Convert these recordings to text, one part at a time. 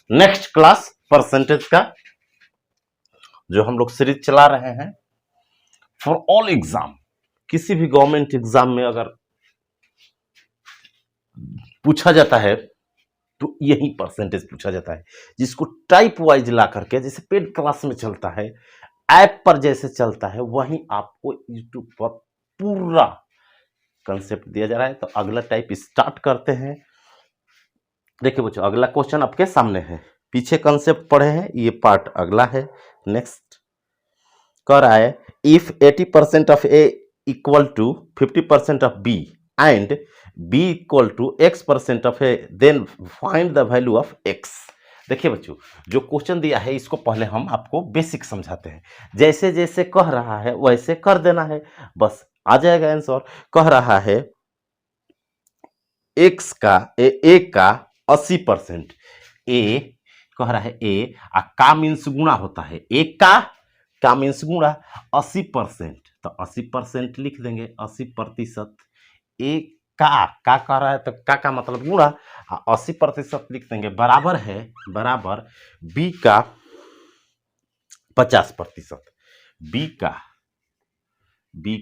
Next class percentage का जो हम लोग सीरीज चला रहे हैं फॉर ऑल एग्जाम। किसी भी गवर्नमेंट एग्जाम में अगर पूछा जाता है तो यही परसेंटेज पूछा जाता है, जिसको टाइप वाइज ला करके जैसे पेड क्लास में चलता है, ऐप पर जैसे चलता है, वहीं आपको यूट्यूब पर पूरा कंसेप्ट दिया जा रहा है। तो अगला टाइप स्टार्ट करते हैं। देखिए बच्चों, अगला क्वेश्चन आपके सामने है, पीछे कंसेप्ट पढ़े हैं, ये पार्ट अगला है। नेक्स्ट कह रहा है if 80% of A equal to 50% of B and B equal to x% of A, then find the value of x। देखिए बच्चों, जो क्वेश्चन दिया है इसको पहले हम आपको बेसिक समझाते हैं। जैसे जैसे कह रहा है वैसे कर देना है, बस आ जाएगा आंसर। कह रहा है x का ए का 80%, ए कह रहा है ए का मीन्स गुणा होता है, एक का मीन्स गुणा 80%, तो 80% लिख देंगे 80%। ए का कह रहा है तो का मतलब गुणा, 80% लिख देंगे, बराबर है बराबर बी का 50%, बी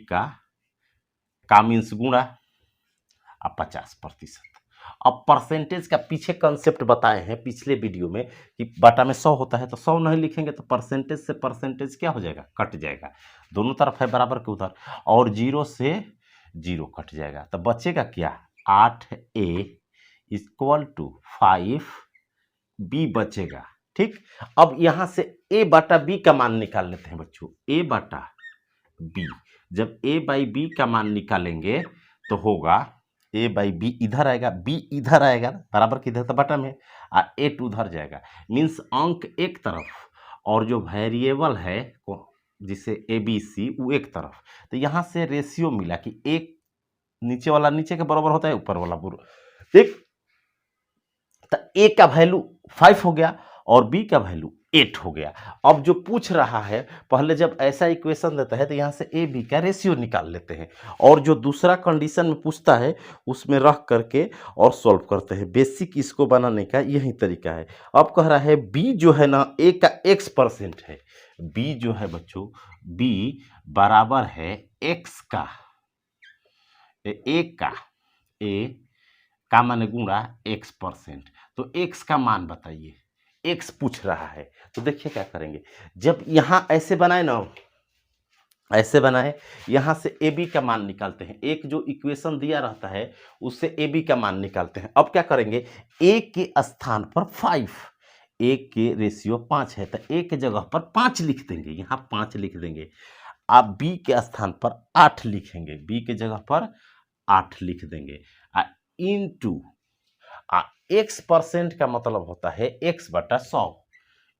का मीन्स गुणा 50%। अब परसेंटेज का पीछे कंसेप्ट बताए हैं पिछले वीडियो में कि बटा में 100 होता है, तो 100 नहीं लिखेंगे तो परसेंटेज से परसेंटेज क्या हो जाएगा, कट जाएगा। दोनों तरफ है बराबर के उधर, और 0 से 0 कट जाएगा, तो बचेगा क्या, 8a इक्वल टू 5b बचेगा। ठीक, अब यहां से a बटा b का मान निकाल लेते हैं बच्चों। a बटा b, जब a बाई b का मान निकालेंगे तो होगा a बाई बी, इधर आएगा b इधर आएगा, बराबर किधर था बटा में, a टू उधर जाएगा, मीन्स अंक एक तरफ और जो वेरिएबल है जिसे ए बी सी वो एक तरफ। तो यहां से रेशियो मिला कि एक नीचे वाला नीचे के बराबर होता है, ऊपर वाला ठीक, तो ए का वैल्यू 5 हो गया और बी का वैल्यू 8 हो गया। अब जो पूछ रहा है, पहले जब ऐसा इक्वेशन देता है तो यहां से ए बी का रेशियो निकाल लेते हैं, और जो दूसरा कंडीशन में पूछता है उसमें रख करके और सॉल्व करते हैं। बेसिक इसको बनाने का यही तरीका है। अब कह रहा है बी जो है ना, ए का x% है, बी जो है बच्चों, बी बराबर है x का, ए का मान गुणा x%, तो x का मान बताइए, x पूछ रहा है। तो देखिए क्या करेंगे, जब यहां ऐसे बनाए ना, ऐसे बनाए, यहां से ए बी का मान निकालते हैं, एक जो इक्वेशन दिया रहता है उससे ए बी का मान निकालते हैं। अब क्या करेंगे, ए के स्थान पर 5, ए के रेशियो 5 है तो ए के जगह पर 5 लिख देंगे, यहां 5 लिख देंगे। आप बी के स्थान पर 8 लिखेंगे, बी के जगह पर 8 लिख देंगे, इनटू x% का मतलब होता है x बटा 100,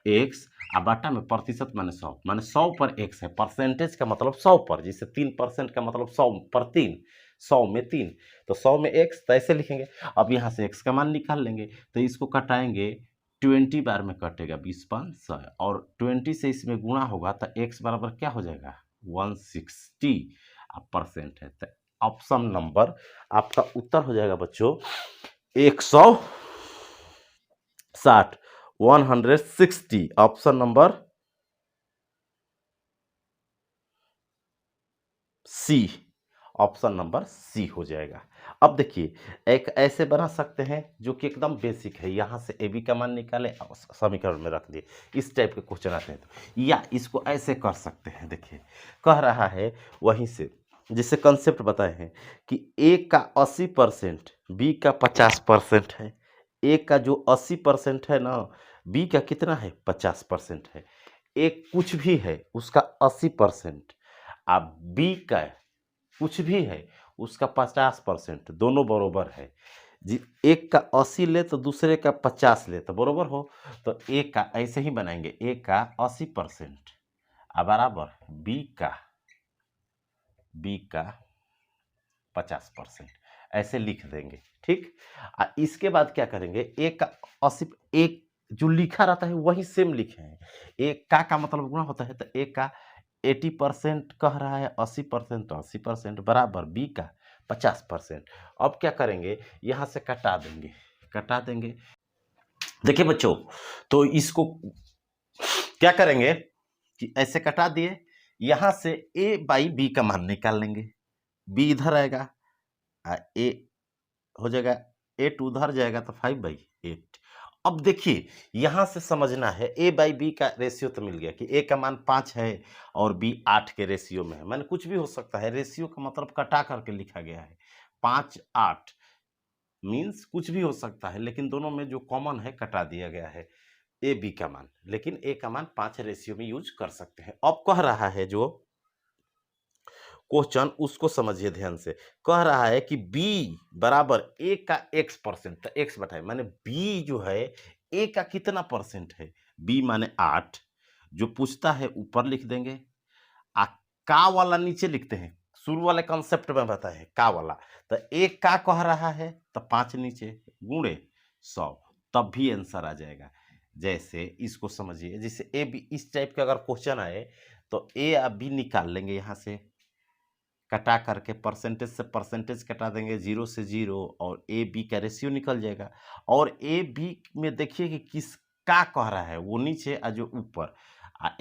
x बटा में प्रतिशत माने 100, माने 100 पर x है, परसेंटेज का मतलब 100 पर, जिसे 3% का मतलब 100 पर 3, 100 में 3, तो 100 में x, तो ऐसे लिखेंगे। अब यहाँ से x का मान निकाल लेंगे, तो इसको कटाएंगे 20 बार में कटेगा, 20×500, और 20 से इसमें गुणा होगा तो x बराबर क्या हो जाएगा, 160% है। तो ऑप्शन नंबर आपका उत्तर हो जाएगा बच्चों 160, 160, option number C, option number C हो जाएगा। अब देखिए एक ऐसे बना सकते हैं जो कि एकदम बेसिक है, यहां से ए बी का मान निकाले समीकरण में रख दिए, इस टाइप के क्वेश्चन आते हैं। तो या इसको ऐसे कर सकते हैं, देखिए कह रहा है वहीं से जिसे कंसेप्ट बताए हैं कि ए का 80%, बी का 50% है। ए का जो 80% है ना, बी का कितना है 50% है। ए कुछ भी है उसका 80%, अब बी का कुछ भी है उसका 50%, दोनों बरोबर है। जी, एक का 80 ले तो दूसरे का 50 ले तो बरोबर हो, तो ए का ऐसे ही बनाएंगे, ए का 80% बराबर बी का 50%, ऐसे लिख देंगे। ठीक, इसके बाद क्या करेंगे, एक का 80, एक जो लिखा रहता है वही सेम लिखे हैं, एक का मतलब गुणा होता है, तो एक का 80% कह रहा है, 80% तो 80% बराबर बी का 50%। अब क्या करेंगे, यहाँ से कटा देंगे, देखिए बच्चों, तो इसको क्या करेंगे कि ऐसे कटा दिए, यहां से a बाई बी का मान निकाल लेंगे, b इधर आएगा, a हो जाएगा, 8 उधर जाएगा तो 5/8। अब देखिए यहां से समझना है, a बाई बी का रेशियो तो मिल गया कि a का मान 5 है और b 8 के रेशियो में है, माने कुछ भी हो सकता है, रेशियो का मतलब कटा करके लिखा गया है, 5 8 मीन्स कुछ भी हो सकता है, लेकिन दोनों में जो कॉमन है कटा दिया गया है ए बी का मान, लेकिन ए का मान 5 रेशियो में यूज कर सकते हैं। अब कह रहा है जो क्वेश्चन उसको समझिए ध्यान से, कह रहा है कि b बराबर a का x%, तो x बताए माने b जो है a का कितना परसेंट है, b माने 8, जो पूछता है ऊपर लिख देंगे, आ का वाला नीचे लिखते हैं, शुरू वाले कॉन्सेप्ट में बताए का वाला, तो एक का कह रहा है तो 5 नीचे गुणे 100, तब भी आंसर आ जाएगा। जैसे इसको समझिए, जैसे ए बी इस टाइप का अगर क्वेश्चन आए तो ए या बी निकाल लेंगे, यहाँ से कटा करके परसेंटेज से परसेंटेज कटा देंगे, 0 से 0, और ए बी का रेशियो निकल जाएगा। और ए बी में देखिए कि किस का कह रहा है, वो नीचे और जो ऊपर,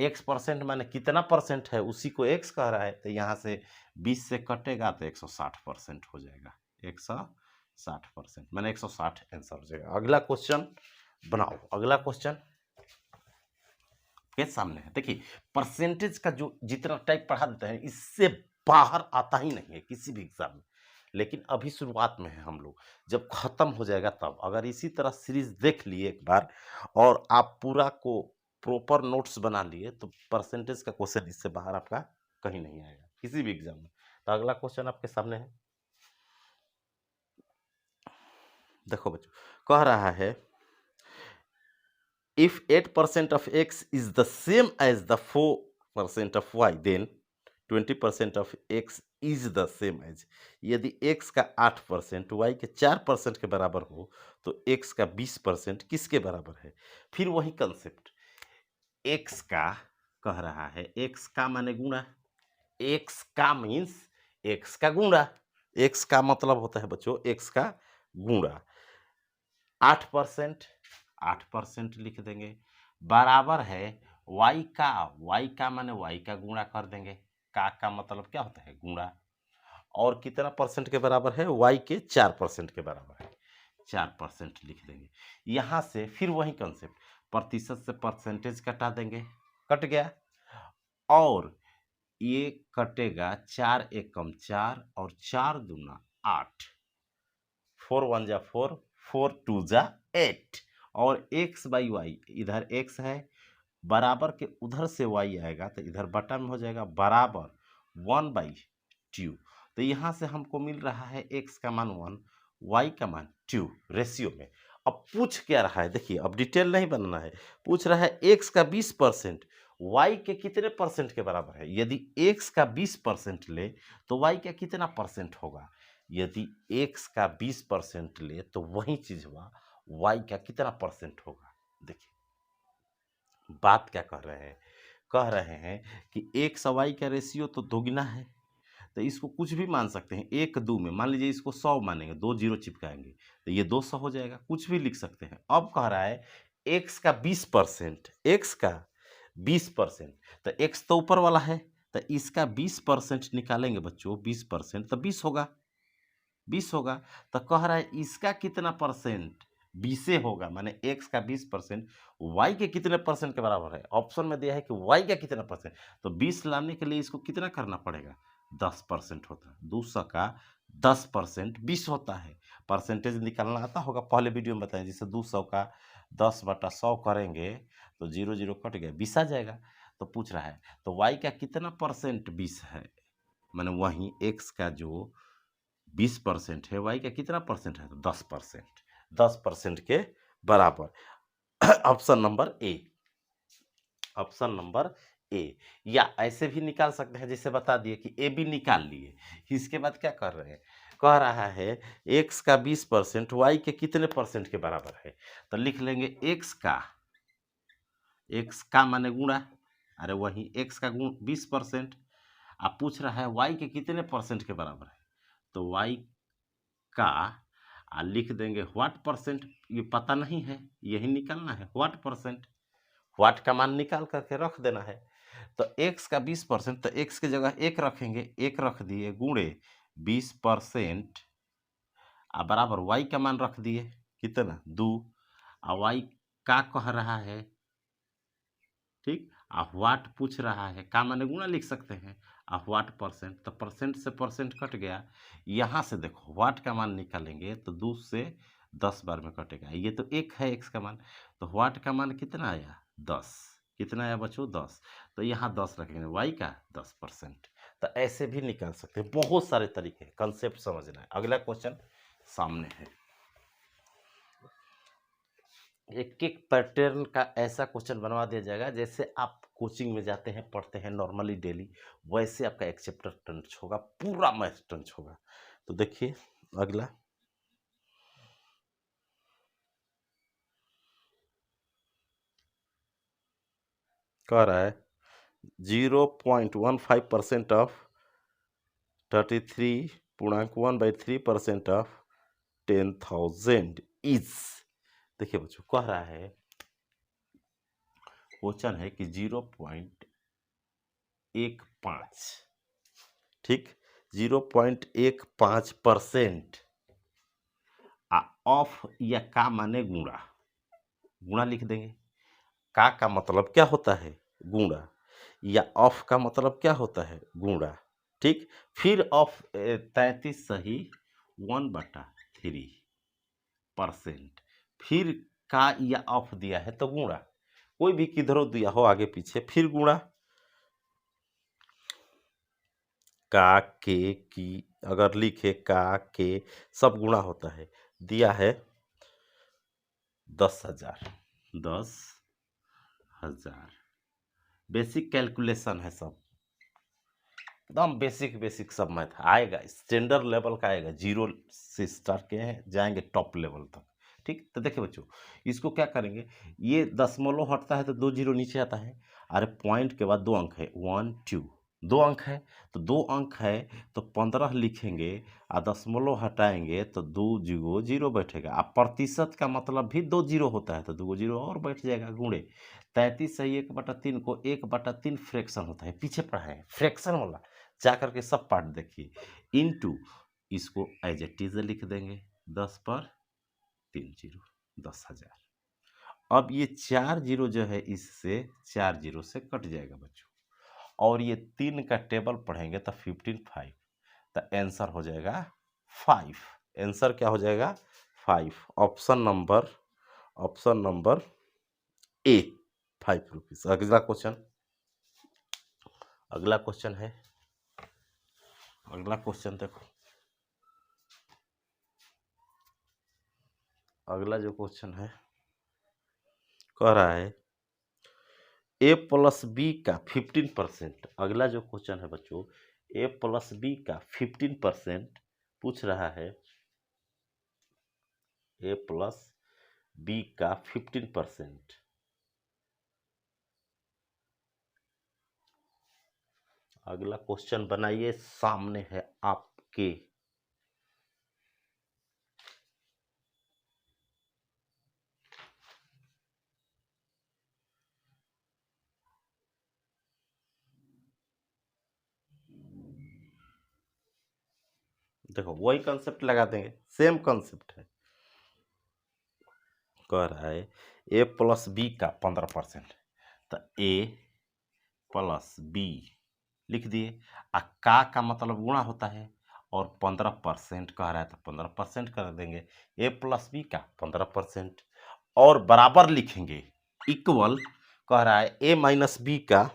x% माने कितना परसेंट है उसी को x कह रहा है, तो यहाँ से 20 से कटेगा तो 160% हो जाएगा, 160% माने 160 आंसर हो जाएगा। अगला क्वेश्चन बनाओ, अगला क्वेश्चन के सामने है। देखिए परसेंटेज का जो जितना टाइप पढ़ा देते हैं इससे बाहर आता ही नहीं है किसी भी एग्जाम में, लेकिन अभी शुरुआत में है हम लोग, जब खत्म हो जाएगा तब, अगर इसी तरह सीरीज देख लिए एक बार और आप पूरा को प्रॉपर नोट्स बना लिए तो परसेंटेज का क्वेश्चन इससे बाहर आपका कहीं नहीं आएगा किसी भी एग्जाम में। तो अगला क्वेश्चन आपके सामने है, देखो बच्चों, कह रहा है if 8% of x is the same as the 4% of y, then 20% of x is the same as, यदि x का 8% y के 4% के बराबर हो तो x का 20% किसके बराबर है। फिर वही कंसेप्ट, x का कह रहा है, x का माने गुणा, x का मीन्स x का गुणा, x का मतलब होता है बच्चों x का गुणा, 8%, 8% लिख देंगे, बराबर है y का माने y का गुणा कर देंगे, का मतलब क्या होता है गुणा, और कितना परसेंट के बराबर है, y के 4% के बराबर है, 4% लिख देंगे। यहां से फिर वही कंसेप्ट, प्रतिशत से परसेंटेज कटा देंगे, कट गया, और ये कटेगा 4 एकम 4 और 4 दूना 8, 4 1 जा 4, 4 2 जा 8, और x बाई वाई, इधर x है बराबर के उधर से y आएगा तो इधर बटा में हो जाएगा बराबर 1/2, तो यहाँ से हमको मिल रहा है x का मान 1, y का मान 2 रेशियो में। अब पूछ क्या रहा है, देखिए अब डिटेल नहीं बनना है, पूछ रहा है x का 20% y के कितने परसेंट के बराबर है, यदि x का 20% ले तो y का कितना परसेंट होगा, यदि x का 20% ले तो वही चीज हुआ y का कितना परसेंट होगा। देखिए बात क्या कह रहे हैं कि एक सवाई का रेशियो तो दोगुना है, तो इसको कुछ भी मान सकते हैं, 1 2 में मान लीजिए इसको 100 मानेंगे, 2 जीरो चिपकाएंगे तो ये 200 हो जाएगा, कुछ भी लिख सकते हैं। अब कह रहा है x का 20%, x का 20%, तो x तो ऊपर वाला है तो इसका 20% निकालेंगे बच्चों, 20% तो 20 होगा, 20 होगा, तो कह रहा है इसका कितना परसेंट, 20 होगा, माने x का 20% y के कितने परसेंट के बराबर है, ऑप्शन में दिया है कि y का कितना परसेंट, तो 20 लाने के लिए इसको कितना करना पड़ेगा, 10% होता है, 200 का 10% 20 होता है, परसेंटेज निकालना आता होगा, पहले वीडियो में बताएं, जैसे 200 का 10/100 करेंगे तो 0 0 कट गया, 20 आ जाएगा। तो पूछ रहा है तो y का कितना परसेंट 20 है, माने वही x का जो 20% है, y का कितना परसेंट है, तो 10%, 10% के बराबर। Option number A, option number A. या ऐसे भी निकाल सकते हैं, जैसे बता दिए कि ए बी निकाल लिए, इसके बाद क्या कर रहे हैं, कह रहा है x का 20% y के कितने परसेंट के बराबर है, तो लिख लेंगे x का माने गुणा, अरे वही x का गुण 20%, आप पूछ रहा है y के कितने परसेंट के बराबर है, तो y का लिख देंगे व्हाट परसेंट, ये पता नहीं है, यही निकालना है व्हाट परसेंट, व्हाट का मान निकाल करके रख देना है। तो x का 20%, तो x की जगह 1 रखेंगे, 1 रख दिए गुणे 20% बराबर y का मान रख दिए कितना 2, y का कह रहा है, ठीक, व्हाट पूछ रहा है, का माने गुणा लिख सकते हैं, व्हाट परसेंट, तो परसेंट से परसेंट कट गया। यहाँ से देखो व्हाट का मान निकालेंगे तो 2 से 10 बार में कटेगा, ये तो 1 है x का मान, तो व्हाट का मान कितना आया 10, कितना आया बच्चों 10, तो यहाँ 10 रखेंगे, y का 10%। तो ऐसे भी निकाल सकते हैं, बहुत सारे तरीके हैं, कंसेप्ट समझना है। अगला क्वेश्चन सामने है, एक एक पैटर्न का ऐसा क्वेश्चन बनवा दिया जाएगा जैसे आप कोचिंग में जाते हैं, पढ़ते हैं नॉर्मली डेली, वैसे आपका एक चैप्टर टंच होगा, पूरा मैथ टंच होगा। तो देखिए अगला, कह रहा है 0.15% ऑफ 33.1/3% ऑफ 10,000 इज, देखिए बच्चों कह रहा है, क्वेश्चन है कि 0.15, ठीक, 0.15% ऑफ, या का माने गुणा, गुणा लिख देंगे, का मतलब क्या होता है गुणा, या ऑफ का मतलब क्या होता है गुणा, ठीक, फिर ऑफ 33 सही 1/3%, फिर का या ऑफ दिया है तो गुणा, कोई भी किधरों दिया हो आगे पीछे, फिर गुणा, का के की अगर लिखे का के सब गुणा होता है, दिया है 10,000, 10,000, बेसिक कैलकुलेशन है, सब एकदम बेसिक सब मैथ आएगा, स्टैंडर्ड लेवल का आएगा, जीरो से स्टार्ट के हैं जाएंगे टॉप लेवल तक, ठीक। तो देखिए बच्चों, इसको क्या करेंगे, ये दशमलव हटता है तो 2 जीरो नीचे आता है, अरे पॉइंट के बाद 2 अंक है 1 2, 2 अंक है तो 2 अंक है तो 15 लिखेंगे, दशमलव हटाएंगे तो 2 जीरो जीरो बैठेगा, प्रतिशत का मतलब भी 2 जीरो होता है तो 2 जीरो और बैठ जाएगा, गुणे 33 सही 1/3 को 1/3 फ्रैक्शन होता है, पीछे पढ़ा है फ्रैक्शन वाला, जा करके सब पार्ट देखिए, इनटू इसको एज इट इज लिख देंगे 10/3 जीरो 10,000। अब ये 4 जीरो जो है इससे 4 जीरो से कट जाएगा बच्चों, और ये 3 का टेबल पढ़ेंगे तो 15 5, तो आंसर हो जाएगा 5, आंसर क्या हो जाएगा 5, ऑप्शन नंबर ए 5 रुपीज। अगला क्वेश्चन है, अगला क्वेश्चन देखो, अगला जो क्वेश्चन है कह रहा है a प्लस बी का 15%, अगला जो क्वेश्चन है बच्चों a प्लस बी का 15% पूछ रहा है, a प्लस बी का 15%, अगला क्वेश्चन बनाइए, सामने है आपके, देखो वही कंसेप्ट लगा देंगे, सेम कंसेप्ट है, कह रहा है a प्लस बी का 15%, तो a प्लस बी लिख दिए, का मतलब गुणा होता है, और 15% कह रहा है तो 15% कर देंगे, a प्लस बी का 15%, और बराबर लिखेंगे, इक्वल कह रहा है a माइनस बी का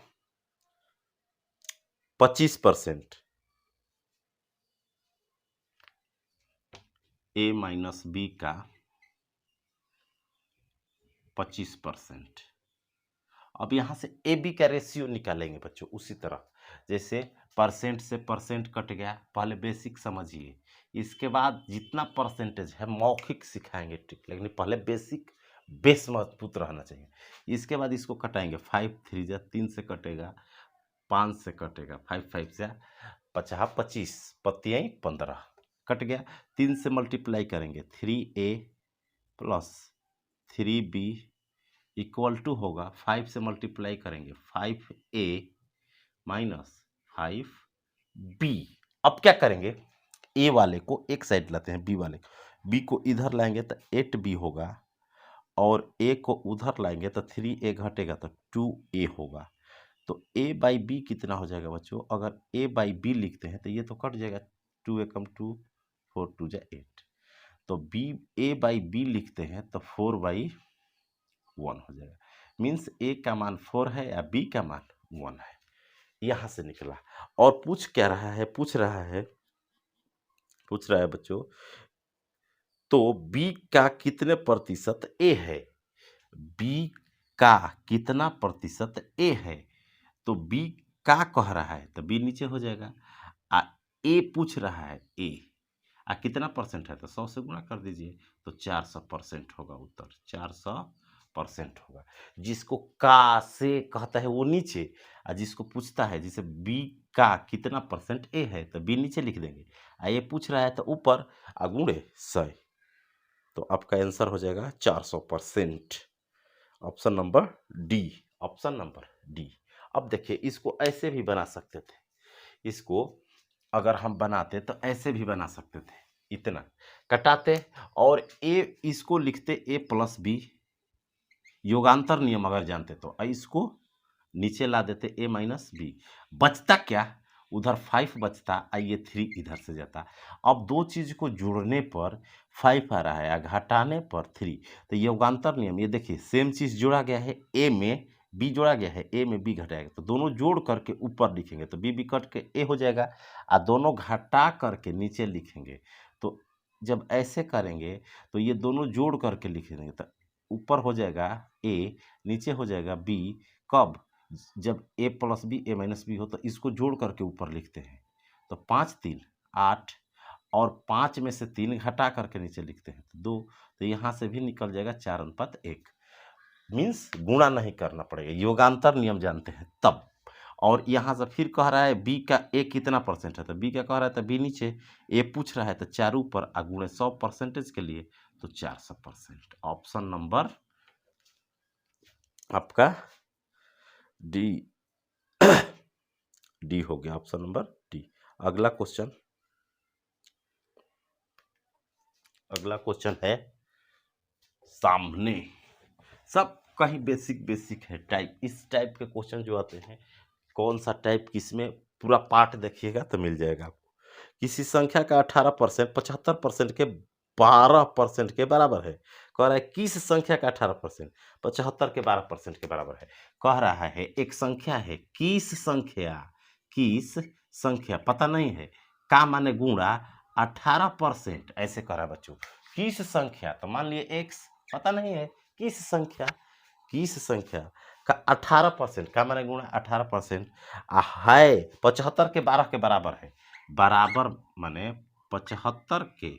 25%, a माइनस बी का 25%। अब यहाँ से ए बी का रेशियो निकालेंगे बच्चों, उसी तरह जैसे परसेंट से परसेंट कट गया, पहले बेसिक समझिए, इसके बाद जितना परसेंटेज है मौखिक सिखाएंगे ट्रिक, लेकिन पहले बेस मजबूत रहना चाहिए। इसके बाद इसको कटाएंगे, 5 3 जा 3 से कटेगा, 5 से कटेगा, 5 5 से 50 25 पत्तियाँ 15, कट गया। 3 से मल्टीप्लाई करेंगे 3a plus 3b equal to होगा 5 से मल्टीप्लाई करेंगे 5a माइनस 5b। अब क्या करेंगे, ए वाले को एक साइड लाते हैं, बी वाले बी को इधर लाएंगे तो 8b होगा, और ए को उधर लाएंगे तो 3a घटेगा तो 2a होगा। तो a बाई बी कितना हो जाएगा बच्चों, अगर a बाई बी लिखते हैं तो ये तो कट जाएगा, 2a कम 2 4 2 जा 8। तो b a बाई बी लिखते हैं तो 4 बाई 1 हो जाएगा। मीन्स a का मान 4 है या b का मान 1 है, यहाँ से निकला। और पूछ क्या रहा है, पूछ रहा है बच्चों, तो b का कितने प्रतिशत a है, b का कितना प्रतिशत a है, तो b का कह रहा है तो b नीचे हो जाएगा, आ a पूछ रहा है a कितना परसेंट है, तो 100 से गुणा कर दीजिए तो 400% होगा उत्तर, 400% होगा। जिसको का से कहता है वो नीचे, और जिसको पूछता है जिसे b का कितना परसेंट a है तो b नीचे लिख देंगे, ये पूछ रहा है तो ऊपर गुणे 100, तो आपका आंसर हो जाएगा 400%। Option number D, option number D. अब देखिए इसको ऐसे भी बना सकते थे, इसको अगर हम बनाते तो ऐसे भी बना सकते थे, इतना कटाते और ए इसको लिखते a प्लस बी, योगांतर नियम अगर जानते तो इसको नीचे ला देते a माइनस बी, बचता क्या, उधर 5 बचता, ये 3 इधर से जाता। अब दो चीज को जोड़ने पर 5 आ रहा है या घटाने पर 3, तो योगांतर नियम, ये देखिए सेम चीज जोड़ा गया है, a में b जोड़ा गया है, a में b घटाएगा, तो दोनों जोड़ करके ऊपर लिखेंगे तो b कट के a हो जाएगा, और दोनों घटा करके नीचे लिखेंगे। तो जब ऐसे करेंगे तो ये दोनों जोड़ करके लिखेंगे तो ऊपर हो जाएगा a, नीचे हो जाएगा b। कब, जब a plus B a minus B हो तो इसको जोड़ करके ऊपर लिखते हैं, तो 5 3 8, और 5 में से 3 घटा करके नीचे लिखते हैं तो 2, तो यहाँ से भी निकल जाएगा 4:1। मीन्स गुणा नहीं करना पड़ेगा, योगांतर नियम जानते हैं तब। और यहाँ से फिर कह रहा है बी का ए कितना परसेंट है, तो बी का कह रहा है तो बी नीचे, ए पूछ रहा है तो 4 ऊपर, गुणे 100% के लिए तो 400%। ऑप्शन नंबर आपका डी डी हो गया, ऑप्शन नंबर डी। अगला क्वेश्चन, अगला क्वेश्चन है सामने, सब कहीं बेसिक है टाइप, इस टाइप के क्वेश्चन जो आते हैं, कौन सा टाइप किसमें, पूरा पार्ट देखिएगा तो मिल जाएगा आपको। किसी संख्या का 18% 75% के 12% के बराबर है, कह रहा है किस संख्या का 18% 75 के 12% के बराबर है। कह रहा है एक संख्या है, किस संख्या पता नहीं है, का माने गुणा 18%, ऐसे कह रहा है बच्चों। किस संख्या, तो मान लिए x पता नहीं है, किस संख्या का 18% का माने गुणा 18% है 75 के 12 के बराबर है, बराबर माने 75 के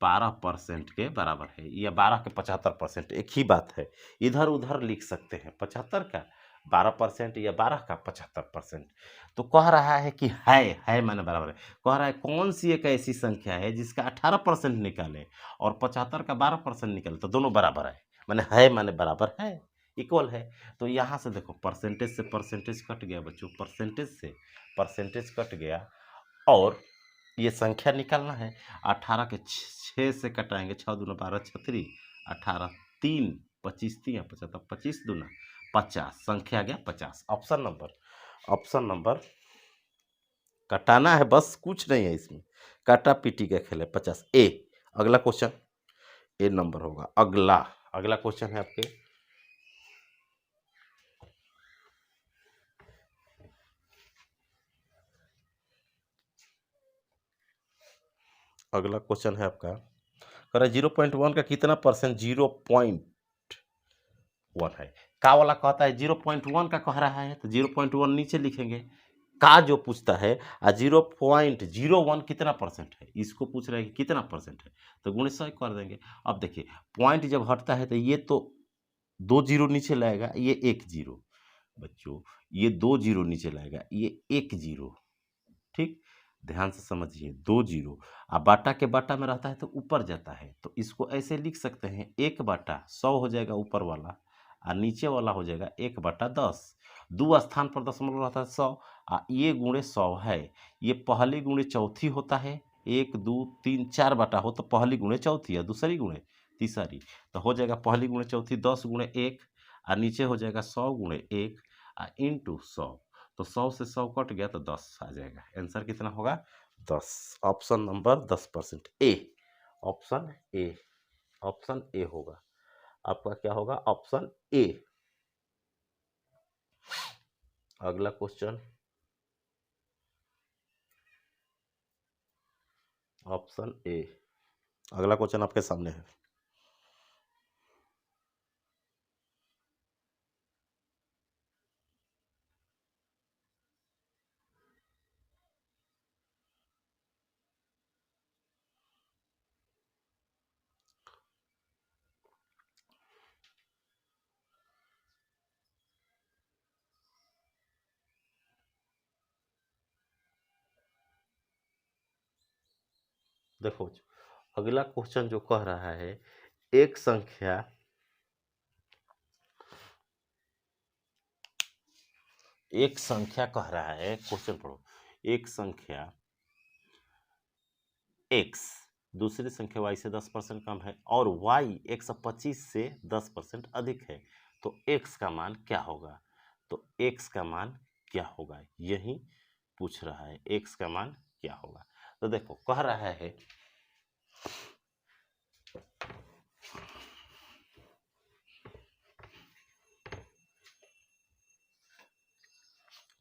12% के बराबर है, या 12 के 75%, एक ही बात है, इधर उधर लिख सकते हैं, 75 का 12% या 12 का 75%। तो कह रहा है कि है माने बराबर है, कह रहा है कौन सी एक ऐसी संख्या है जिसका 18% निकाले और 75 का 12% निकाले तो दोनों बराबर है, माने बराबर है, इक्वल है। तो यहाँ से देखो परसेंटेज से परसेंटेज कट गया बच्चों, परसेंटेज से परसेंटेज कट गया, और ये संख्या निकालना है। 18 के 6 से कटाएंगे, 6 दूना 12 छत्री 18 3 25 3 75 25 दूना 50, संख्या आ गया 50। ऑप्शन नंबर कटाना है, बस कुछ नहीं है इसमें, काटा पीटी का खेल है, 50 ए। अगला क्वेश्चन ए नंबर होगा। अगला क्वेश्चन है आपके, अगला क्वेश्चन है आपका, कह रहा है 0.1 का कितना परसेंट 0.1 है। का वाला कहता है 0.1 का कह रहा है तो 0.1 नीचे लिखेंगे, का जो पूछता है 0.01 कितना परसेंट है, इसको पूछ रहा है कि कितना परसेंट है, तो गुणे 100 कर देंगे। अब देखिए पॉइंट जब हटता है तो ये तो 2 जीरो नीचे लाएगा, ये 1 जीरो बच्चों, ये 2 जीरो नीचे लाएगा, ये 1 जीरो, ठीक। ध्यान से समझिए, 2 जीरो। अब बाटा के बाटा में रहता है तो ऊपर जाता है, तो इसको ऐसे लिख सकते हैं, 1/100 हो जाएगा ऊपर वाला, और नीचे वाला हो जाएगा 1/10। दो स्थान पर दशमलव रहता है 100, ये गुणे 100 है। ये पहली गुणे चौथी होता है, 1 2 3 4 बटा हो तो पहली गुणे चौथी है, दूसरी गुणे तीसरी, तो हो जाएगा पहली गुणे चौथी 10 गुणे 1, और नीचे हो जाएगा 100 गुणे 1 इंटू 100। तो 100 से 100 कट गया तो 10 आ जाएगा। आंसर कितना होगा? 10। Option number 10% A. Option A. Option A होगा आपका। क्या होगा? Option A. अगला क्वेश्चन, ऑप्शन ए। अगला क्वेश्चन आपके सामने है। देखो, अगला क्वेश्चन जो कह रहा है, एक संख्या कह रहा है, क्वेश्चन पढ़ो। एक संख्या x दूसरी संख्या y से 10% कम है और y 125 से 10% अधिक है, तो x का मान क्या होगा? तो x का मान क्या होगा, यही पूछ रहा है, x का मान क्या होगा। तो देखो, कह रहा है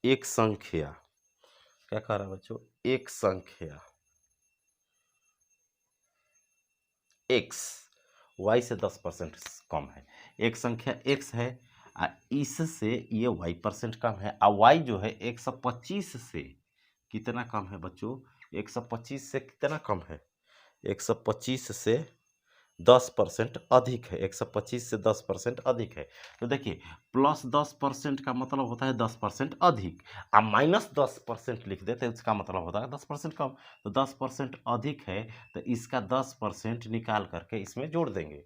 एक संख्या, क्या कह रहा है बच्चों? एक संख्या x y से 10% कम है। एक संख्या x है, इससे ये y% कम है, और y जो है 125 से कितना कम है बच्चों? 125 से कितना कम है? 125 से 10% अधिक है। 125 से 10% अधिक है। तो देखिए, प्लस 10% का मतलब होता है 10% अधिक, अब माइनस 10% लिख देते हैं, इसका मतलब होता है 10% कम। तो 10% अधिक है, तो इसका 10% निकाल करके इसमें जोड़ देंगे,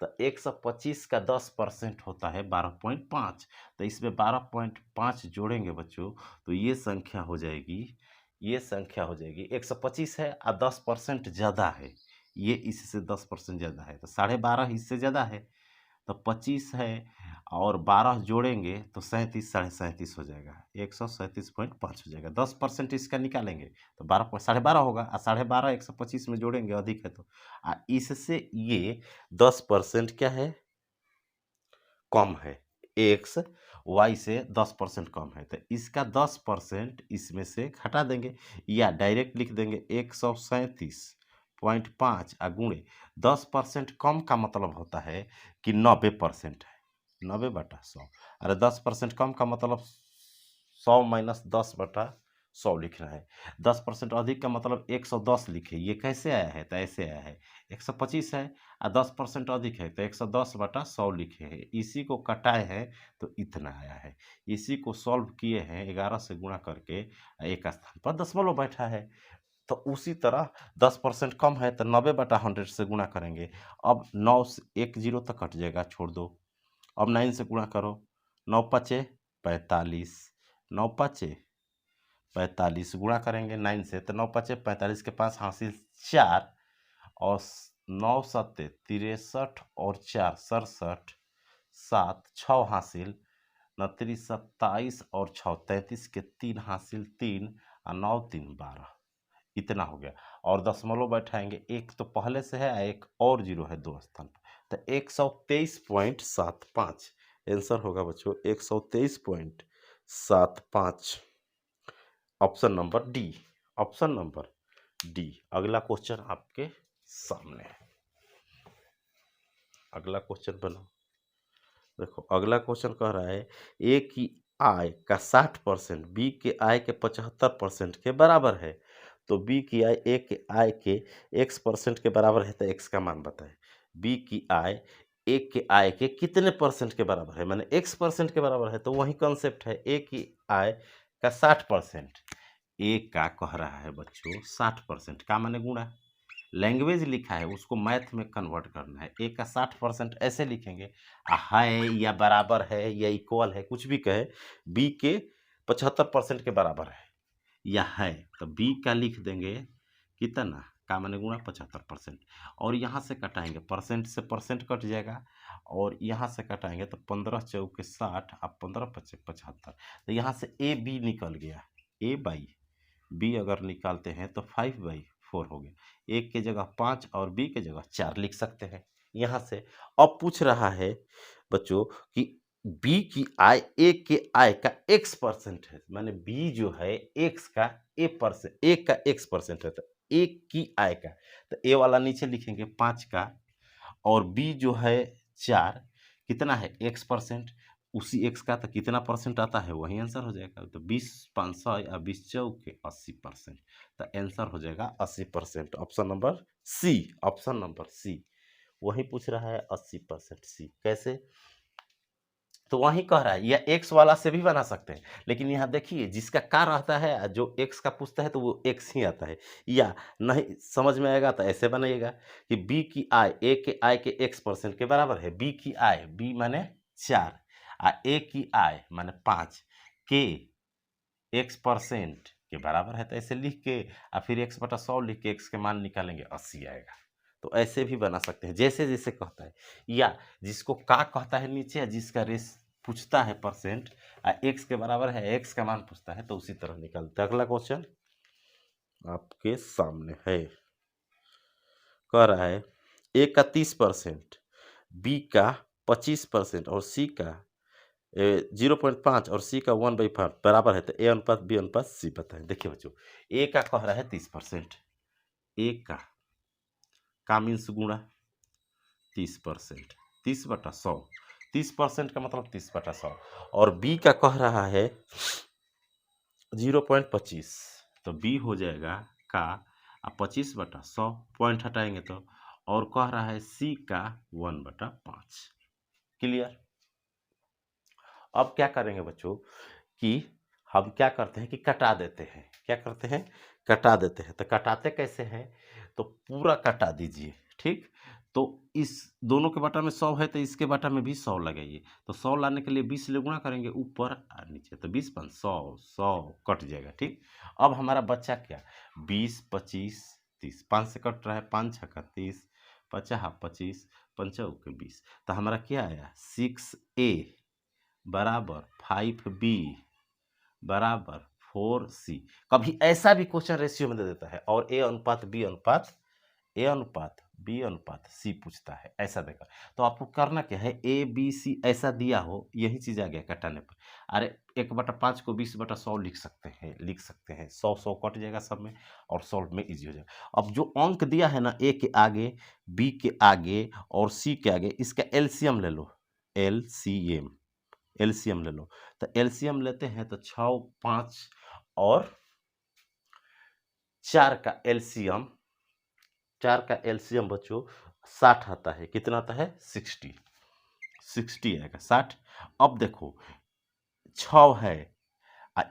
तो 125 का 10% होता है 12.5। तो इसमें 12.5 जोड़ेंगे बच्चों, तो ये संख्या हो जाएगी, 125 है और 10% ज़्यादा है, ये इससे 10% ज़्यादा है, तो 12.5 इससे ज़्यादा है, तो 25 है और 12 जोड़ेंगे तो 37, 37.5 हो जाएगा, 137.5 हो जाएगा। 10% इसका निकालेंगे तो 12.5 होगा, और 12.5 125 में जोड़ेंगे, अधिक है तो इससे ये 10% क्या है? कम है। एक्स वाई से 10% कम है, तो इसका 10% इसमें से घटा देंगे, या डायरेक्ट लिख देंगे 137.5 गुणे 10% कम का मतलब होता है कि 90% है, 90/100। अरे 10% कम का मतलब 100 माइनस 10/100 लिखना है। 10% अधिक का मतलब 110 लिखे, ये कैसे आया है? तो ऐसे आया है, 125 है और 10% अधिक है तो 110/100 लिखे हैं, इसी को कटाए हैं तो इतना आया है। इसी को सॉल्व किए हैं, 11 से गुणा करके एक स्थान पर दशमलव बैठा है। तो उसी तरह 10% कम है तो 90/100 से गुणा करेंगे। अब 9 से 1 जीरो तक कट जाएगा, छोड़ दो। अब 9 से गुणा करो, 9 पचे 45, 9 पचे 45 गुणा करेंगे 9 से, तो 9 पचे 45 के पास हासिल 4, और 9 सत्ते 63 और 4 67, 7 6 हासिल 29 27 और 6 33 के 3 हासिल 3 और 9 3 12, इतना हो गया। और दशमलव बैठाएंगे, एक तो पहले से है, एक और जीरो है दो स्थान पर, तो 123.75 आंसर होगा बच्चों, 123.75। Option number D. Option number D. अगला क्वेश्चन आपके सामने है। अगला क्वेश्चन बनाओ। देखो, अगला क्वेश्चन कह रहा है, ए की आय का 60% बी के आय के 75% के बराबर है, तो बी की आय ए के आय के x% के बराबर है, तो x का मान बताए। बी की आय ए के आय के कितने परसेंट के बराबर है? मैंने x% के बराबर है, तो वही कॉन्सेप्ट है, ए की आय का 60%, ए का कह रहा है बच्चों 60%, का माने गुणा, लैंग्वेज लिखा है उसको मैथ में कन्वर्ट करना है। ए का 60% ऐसे लिखेंगे, है या बराबर है या इक्वल है, कुछ भी कहे, बी के 75% के बराबर है या है, तो बी का लिख देंगे कितना, का माने गुणा 75%, और यहाँ से कटाएंगे, परसेंट से परसेंट कट जाएगा, और यहाँ से कटाएंगे तो 15 चौके 60 और 15 पचे 75, तो यहाँ से ए बी निकल गया, ए बाई बी अगर निकालते हैं तो 5/4 हो गया, एक के जगह 5 और बी के जगह 4 लिख सकते हैं यहाँ से। अब पूछ रहा है बच्चों कि बी की आय ए के आय का x% है, माने बी जो है x का एक का x% है, तो एक की आय का, तो ए वाला नीचे लिखेंगे 5 का, और बी जो है 4, कितना है x%, उसी x का तो कितना परसेंट आता है वही आंसर हो जाएगा, तो 20 500 या 20 चौके 80%, तो आंसर हो जाएगा 80%, option number C, option number C वही पूछ रहा है 80% सी। कैसे, तो वही कह रहा है, या एक्स वाला से भी बना सकते हैं, लेकिन यहाँ देखिए जिसका का रहता है, जो एक्स का पूछता है तो वो एक्स ही आता है, या नहीं समझ में आएगा तो ऐसे बनाइएगा कि बी की आय ए के आय के x% के बराबर है, बी की आय, बी माने 4 ए की आय माने 5 के x% के बराबर है, तो ऐसे लिख के और फिर x/100 लिख के x के मान निकालेंगे 80 आएगा। तो ऐसे भी बना सकते हैं जैसे जैसे कहता है, या जिसको का कहता है नीचे, या जिसका रेस पूछता है परसेंट x के बराबर है, x का मान पूछता है, तो उसी तरह निकालते हैं। अगला क्वेश्चन आपके सामने है, कह रहा है ए का 30%, बी का 25% और सी का 0.5 और सी का 1/5 बराबर है, तो ए अनुपात बी अनुपात सी बताएं। देखिए बच्चों, ए का कह रहा है 30%, ए का मीन्स गुणा 30%, 30/100, 30% का मतलब 30/100, और बी का कह रहा है 0.25, तो बी हो जाएगा का 25/100, पॉइंट हटाएंगे तो, और कह रहा है सी का 1/5। क्लियर। अब क्या करेंगे बच्चों कि हम क्या करते हैं कि कटा देते हैं, क्या करते हैं, कटा देते हैं, तो कटाते कैसे हैं, तो पूरा कटा दीजिए, ठीक, तो इस दोनों के बटा में 100 है तो इसके बटा में भी 100 लगाइए, तो 100 लाने के लिए 20 ले गुणा करेंगे ऊपर और नीचे, तो 20 5 100, 100 कट जाएगा, ठीक। अब हमारा बच्चा क्या, 20 25 30, 5 से कट रहा है, 5 छक्का 30, 50 25, 5 20, तो हमारा क्या आया 6A बराबर 5B बराबर 4C। कभी ऐसा भी क्वेश्चन रेशियो में दे देता है, और ए अनुपात बी अनुपात, ए अनुपात बी अनुपात सी पूछता है, ऐसा देगा, तो आपको करना क्या है, ए बी सी ऐसा दिया हो, यही चीज आ गया कटाने पर, अरे 1/5 को 20/100 लिख सकते हैं, लिख सकते हैं, 100 100 कट जाएगा सब में, और सॉल्व में इजी हो जाएगा। अब जो अंक दिया है ना, ए के आगे बी के आगे और सी के आगे, इसका एलसीएम ले लो, एलसीएम, एलसीएम ले लो, तो एलसीएम लेते हैं तो 6 5 और 4 का एलसीएम, 4 का एलसीएम बच्चों 60 आता है, कितना आता है 60, 60 आएगा 60। अब देखो 6 है,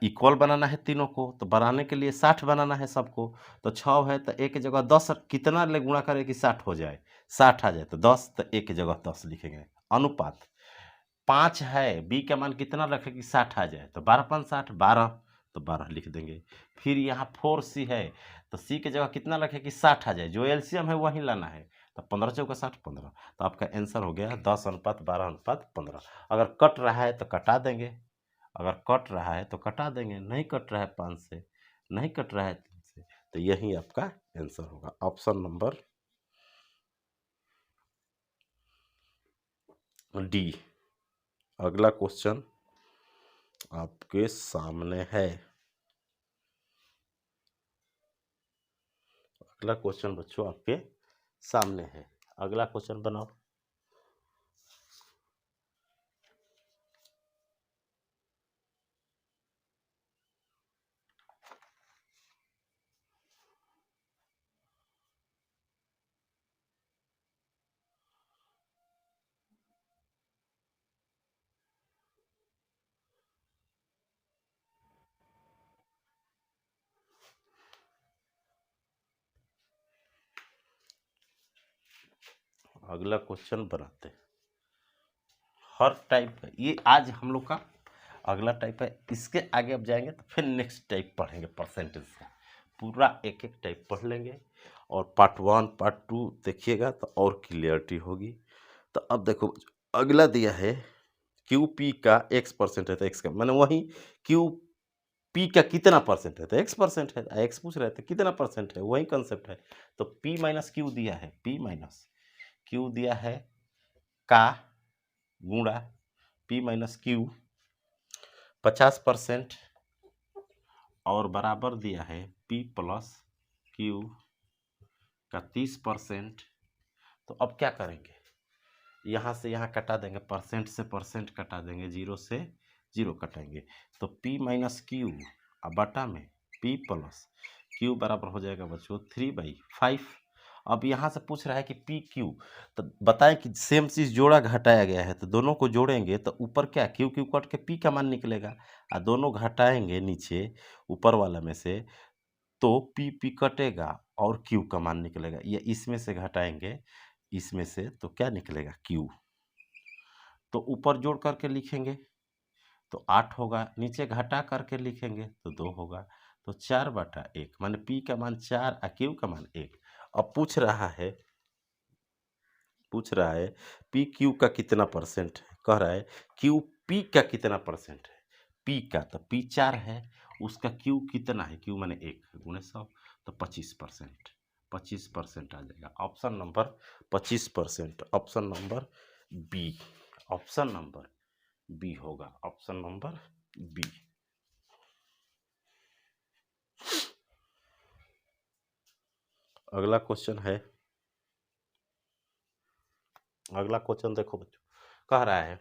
इक्वल बनाना है तीनों को, तो बनाने के लिए 60 बनाना है सबको, तो 6 है तो एक की जगह 10 कितना ले गुणा करें कि 60 हो जाए, 60 आ जाए तो 10, तो एक की जगह 10 लिखेंगे। अनुपात 5 है, बी का मान कितना रखें कि 60 आ जाए, तो 12 5 60, 12, तो 12 लिख देंगे। फिर यहाँ 4C है, तो सी की जगह कितना रखें कि 60 आ जाए, जो एलसीएम है वही लाना है, तो 15 चौका 60 15, तो आपका आंसर हो गया 10:12:15। अगर कट रहा है तो कटा देंगे, अगर कट रहा है तो कटा देंगे, नहीं कट रहा है 5 से, नहीं कट रहा है 3 से, तो यही आपका आंसर होगा, ऑप्शन नंबर डी। अगला क्वेश्चन आपके सामने है, अगला क्वेश्चन बच्चों आपके सामने है, अगला क्वेश्चन बनाओ। अगला क्वेश्चन बनाते हैं। हर टाइप का ये आज हम लोग का अगला टाइप है। इसके आगे अब जाएंगे तो फिर नेक्स्ट टाइप पढ़ेंगे परसेंटेज का। पूरा एक एक टाइप पढ़ लेंगे और पार्ट 1 पार्ट 2 देखिएगा तो और क्लियरिटी होगी। तो अब देखो अगला दिया है क्यू पी का x% है तो x का मैंने वही क्यू पी का कितना परसेंट है तो x% है। x पूछ रहे थे कितना परसेंट है, वही कंसेप्ट है। तो p माइनस क्यू दिया है, p माइनस क्यू दिया है का गुणा p माइनस क्यू 50% और बराबर दिया है p प्लस क्यू का 30%। तो अब क्या करेंगे, यहाँ से यहाँ कटा देंगे, परसेंट से परसेंट कटा देंगे, जीरो से जीरो कटाएंगे। तो p माइनस क्यू अब बटा में p प्लस क्यू बराबर हो जाएगा बच्चों 3/5। अब यहाँ से पूछ रहा है कि पी क्यू, तो बताएं कि सेम चीज़ जोड़ा घटाया गया है तो दोनों को जोड़ेंगे तो ऊपर क्या क्यू क्यू कट के पी का मान निकलेगा और दोनों घटाएंगे नीचे ऊपर वाला में से तो पी पी कटेगा और क्यू का मान निकलेगा। ये इसमें से घटाएंगे इसमें से तो क्या निकलेगा क्यू। तो ऊपर जोड़ करके लिखेंगे तो 8 होगा, नीचे घटा करके लिखेंगे तो 2 होगा। तो 4/1 माने पी का मान 4 और क्यू का मान 1। अब पूछ रहा है पी क्यू का कितना परसेंट है, कह रहा है क्यू पी का कितना परसेंट है। पी का तो पी 4 है, उसका क्यू कितना है, क्यू माने 1 गुणे 100 तो 25%। 25% आ जाएगा option number 25%। Option number B, option number B होगा, ऑप्शन नंबर बी। अगला क्वेश्चन है, अगला क्वेश्चन देखो बच्चों, कह रहा है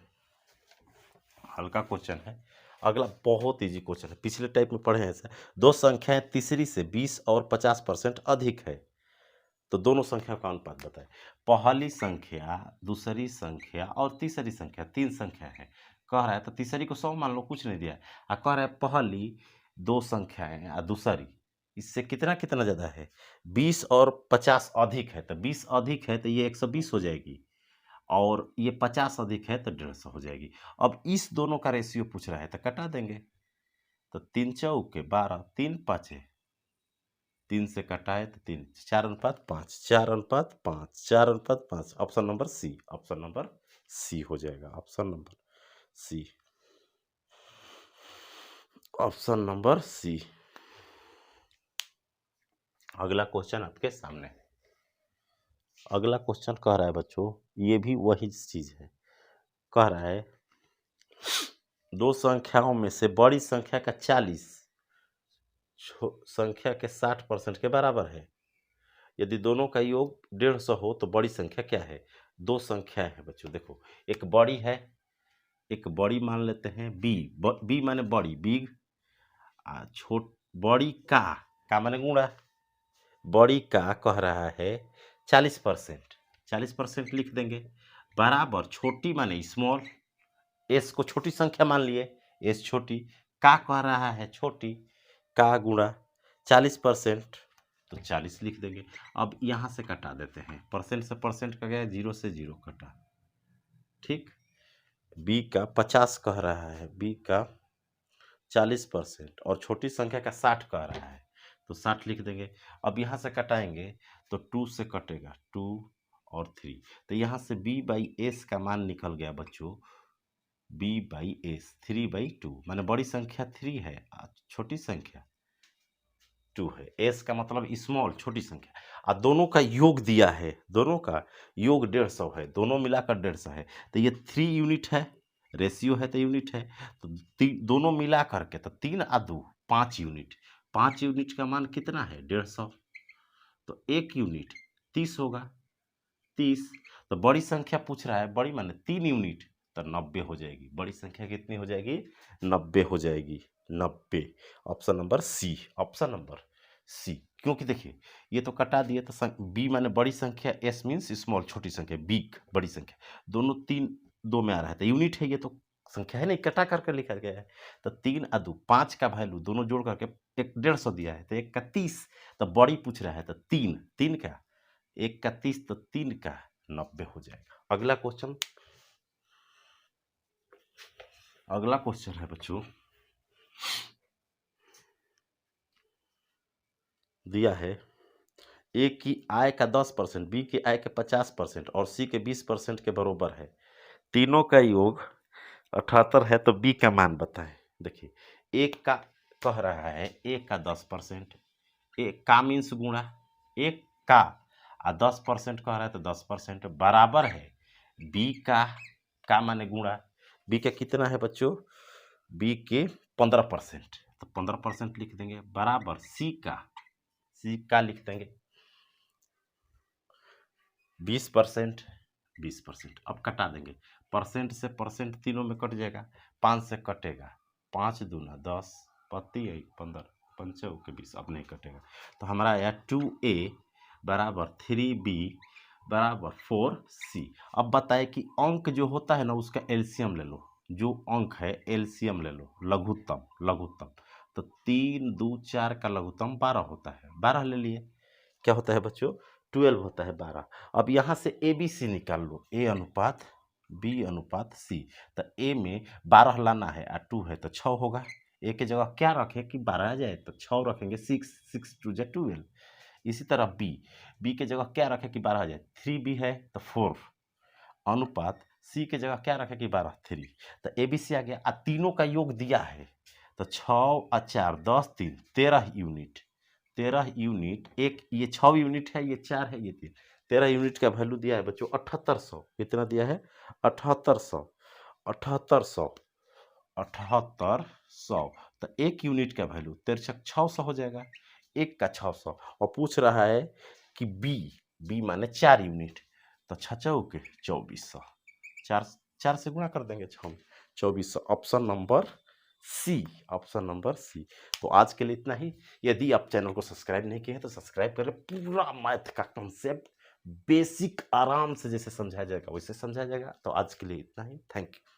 हल्का क्वेश्चन है। अगला बहुत इजी क्वेश्चन है, पिछले टाइप में पढ़े हैं ऐसा। दो संख्याएं तीसरी से 20 और 50% अधिक है तो दोनों संख्या का अनुपात बताएं। पहली संख्या, दूसरी संख्या और तीसरी संख्या, 3 संख्या है। कह रहा है तो तीसरी को 100 मान लो, कुछ नहीं दिया और कह रहा है पहली 2 संख्याएं और दूसरी इससे कितना कितना ज़्यादा है, 20 और 50 अधिक है। तो 20 अधिक है तो ये 120 हो जाएगी और ये 50 अधिक है तो 150 हो जाएगी। अब इस दोनों का रेशियो पूछ रहा है तो कटा देंगे। तो 3 चौके 12, 3 पाँचे 3 से कटाए तो 3, 4:5, 4:5, 4:5। Option number C, option number C हो जाएगा, option number C, option number C. अगला क्वेश्चन आपके सामने है। अगला क्वेश्चन कह रहा है बच्चों, ये भी वही चीज है। कह रहा है दो संख्याओं में से बड़ी संख्या का 40 संख्या के 60% के बराबर है। यदि दोनों का योग 150 हो तो बड़ी संख्या क्या है। दो संख्या है बच्चों, देखो एक बड़ी है, एक बड़ी मान लेते हैं बी, बी माने बड़ी, बिग। छोट बड़ी का माने गुणा, बड़ी का कह रहा है 40%, 40% लिख देंगे बराबर छोटी माने स्मॉल, एस को छोटी संख्या मान लिए, एस छोटी, का कह रहा है छोटी, का गुणा 40% तो 40 लिख देंगे। अब यहाँ से कटा देते हैं, परसेंट से परसेंट का गया, 0 से 0 कटा, ठीक। बी का 50 कह रहा है, बी का 40% और छोटी संख्या का 60 कह रहा है तो 60 लिख देंगे। अब यहाँ से कटाएंगे तो 2 से कटेगा, 2 और 3, तो यहाँ से b/s का मान निकल गया बच्चों, b/s 3/2 माने बड़ी संख्या 3 है छोटी संख्या 2 है। s का मतलब स्मॉल छोटी संख्या, और दोनों का योग दिया है, दोनों का योग 150 है, दोनों मिलाकर 150 है। तो ये 3 यूनिट है, रेशियो है तो यूनिट है, तो दोनों मिला करके तो 3 और 2 5 यूनिट, 5 यूनिट का मान कितना है 150, तो 1 यूनिट 30 होगा, 30। तो बड़ी संख्या पूछ रहा है, बड़ी माने 3 यूनिट तो 90 हो जाएगी। बड़ी संख्या कितनी हो जाएगी, 90 हो जाएगी, 90। Option number C, option number C. क्योंकि देखिए ये तो कटा दिए तो बी माने बड़ी संख्या, एस मीन्स स्मॉल छोटी संख्या, बिग बड़ी संख्या, दोनों 3 2 में आ रहा है तो यूनिट है, ये तो संख्या है नहीं, कटा करके लिखा गया है। तो 3 और 2 5 का वैल्यू दोनों जोड़ करके एक 150 दिया है तो 1 का 30, तो बड़ी पूछ रहा है तो 3 3 का 1 का 30 तो 3 का 90 हो जाएगा। अगला क्वेश्चन है बच्चों, दिया है ए की आय का 10%, बी की आय के 50% और सी के 20% के बराबर है। तीनों का योग 78 है, तो बी का मान बताएं। देखिए, एक का कह रहा है ए का 10%, एक का मीन्स गुणा, एक का 10% कह रहा है तो 10% बराबर है बी का माने गुणा, बी का कितना है बच्चों, बी के 15%, तो 15% लिख देंगे, बराबर सी का लिख देंगे 20%, 20%। अब कटा देंगे, परसेंट से परसेंट तीनों में कट जाएगा, 5 से कटेगा, 5 दूना 10, पत्ती 15, 5 के 20, अब नहीं कटेगा, तो हमारा आया 2a बराबर 3b बराबर 4c। अब बताए कि अंक जो होता है ना उसका एलसीएम ले लो, जो अंक है एलसीएम ले लो, लघुत्तम, तो 3 2 4 का लघुत्तम 12 होता है, 12 ले लिए, क्या होता है बच्चों, 12 होता है 12। अब यहाँ से ए बी सी निकाल लो, ए अनुपात बी अनुपात सी, तो ए में 12 लाना है और 2 है तो 6 होगा, ए के जगह क्या रखें कि 12 आ जाए तो 6 रखेंगे, 6 2 जा 12। इसी तरह बी के जगह क्या रखें कि 12 आ जाए, 3b है तो 4 अनुपात सी के जगह क्या रखें कि 12 3, तो ए बी सी आ गया। तीनों का योग दिया है तो 6 और 4 10 3 13 यूनिट, 13 यूनिट, एक ये 6 यूनिट है, ये 4 है, ये 3, 13 यूनिट का वैल्यू दिया है बच्चों 7800। कितना दिया है, 7800, 7800, 7800। तो एक यूनिट का वैल्यू 63 600 हो जाएगा, एक का 600। और पूछ रहा है कि बी माने 4 यूनिट, तो 6 चौके 2400, 4 से गुणा कर देंगे 6 में, 2400। Option number C. तो आज के लिए इतना ही। यदि आप चैनल को सब्सक्राइब नहीं किए हैं तो सब्सक्राइब करें, पूरा मैथ का कॉन्सेप्ट बेसिक आराम से जैसे समझाया जाएगा वैसे समझाया जाएगा। तो आज के लिए इतना ही, थैंक यू।